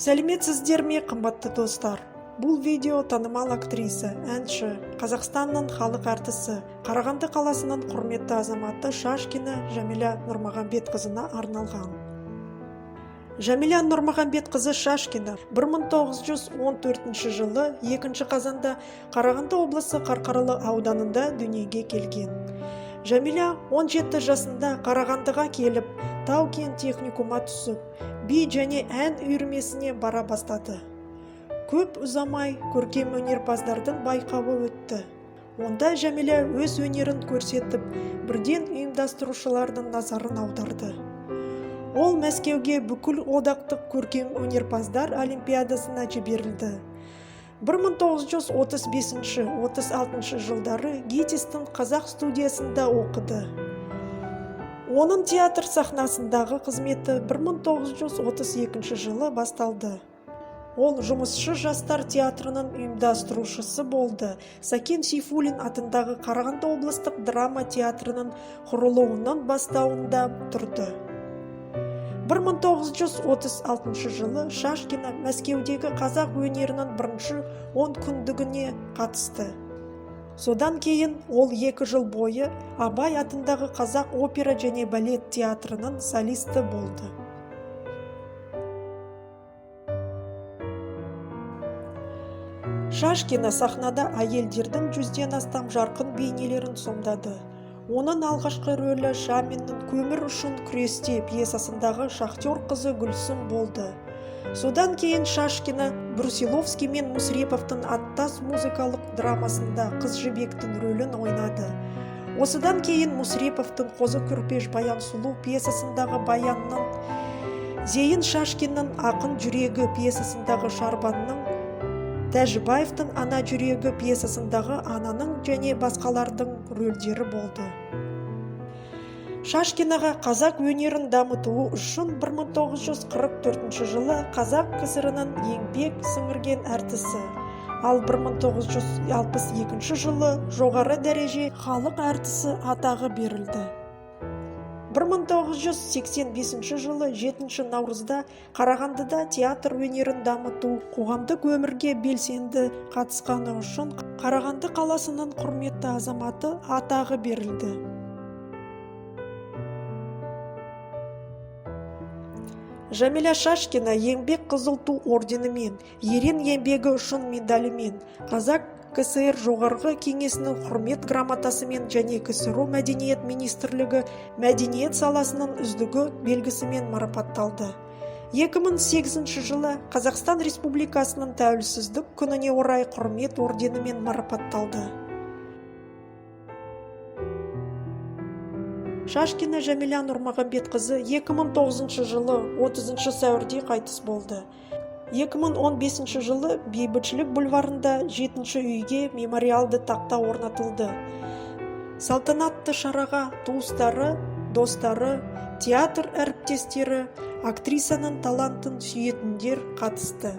Сәлеметсіздер ме, қымбатты достар? Бұл видео танымал актриса, әнші, Қазақстанның халық әртісі, Қарағанды қаласының құрметті азаматы Шашкина Жәмила Нұрмағамбетқызына арналған. Жәмила Нұрмағамбетқызы Шашкина 1914 жылы 2 қазанда Қарағанды облысы Қарқаралы ауданында дүниеге келген. Жәмила 17 жасында Қарағандыға келіп, Тау-Кен техникумға түсіп, би және ән үйірмесіне бара бастады. Көп ұзамай көркем өнерпаздардың байқауы өтті. Онда Жәмила өз өнерін көрсетіп, бірден ұйымдастырушылардың назарын аударды. Ол Мәскеуге бүкіл одақтық көркем өнерпаздар олимпиадасына жіберілді. 1935-36 жылдары ГИТИС-тің қазақ студиясында оқыды. Оның театр сахнасындағы қызметі 1932 жылы басталды. Ол жұмысшы жастар театрының ұйымдастырушысы болды. Сәкен Сейфуллин атындағы Қарағанды облыстық драма театрының құрылуының бастауында тұрды. 1936 жылы Шашкина Мәскеудегі қазақ өнерінің бірінші 10 күндігіне қатысты. Содан кейін ол 2 жыл бойы Абай атындағы қазақ опера және балет театрының солисті болды. Шашкина сахнада әйелдердің 100-ден астам жарқын бейнелерін сомдады. Оның алғашқы рөлі Шаминнің «Көмір үшін күресте» пьесасындағы шахтер қызы Гүлсім болды. Содан кейін Шашкина Брусиловский мен Мүсіреповтың аттас музыкалық драмасында қыз жібектің рөлін ойнады. Осыдан кейін Мүсіреповтың «Қозы көрпеш Баян сұлу» пьесасындағы Баянның, Зейін Шашкиннің «Ақын жүрегі» пьесасындағы Шарбанның, Тәжібаевтың «Ана жүрегі» пьесасындағы Ананың және басқалардың рөлдері болды. Шашкинаға қазақ өнерін дамытуы үшін 1944 жылы Қазақ КСР-нің еңбек сіңірген әртісі, ал 1962 жылы жоғары дәреже халық әртісі атағы берілді. 1985 жылы 7 наурызда Қарағандыда театр өнерін дамыту, қоғамдық өмірге белсенді қатысқаны үшін Қарағанды қаласының құрметті азаматы атағы берілді. Жәмила Шашкина еңбек қызыл ту орденімен, ерен еңбегі үшін медалімен, Қазақ КСР жоғарғы кеңесінің құрмет грамотасымен және КСР мәдениет министрлігі мәдениет саласының үздігі белгісімен марапатталды. 2008 жылы Қазақстан Республикасының тәуелсіздік күніне орай құрмет орденімен марапатталды. Шашкина Жәмила Нұрмағамбетқызы 2009 жылы 30 сәуірде қайтыс болды. 2015 жылы Бейбітшілік бульварында 7-ші үйге мемориалды тақта орнатылды. Салтанатты шараға туыстары, достары, театр әріптестері, актрисаның талантын сүйетіндер қатысты.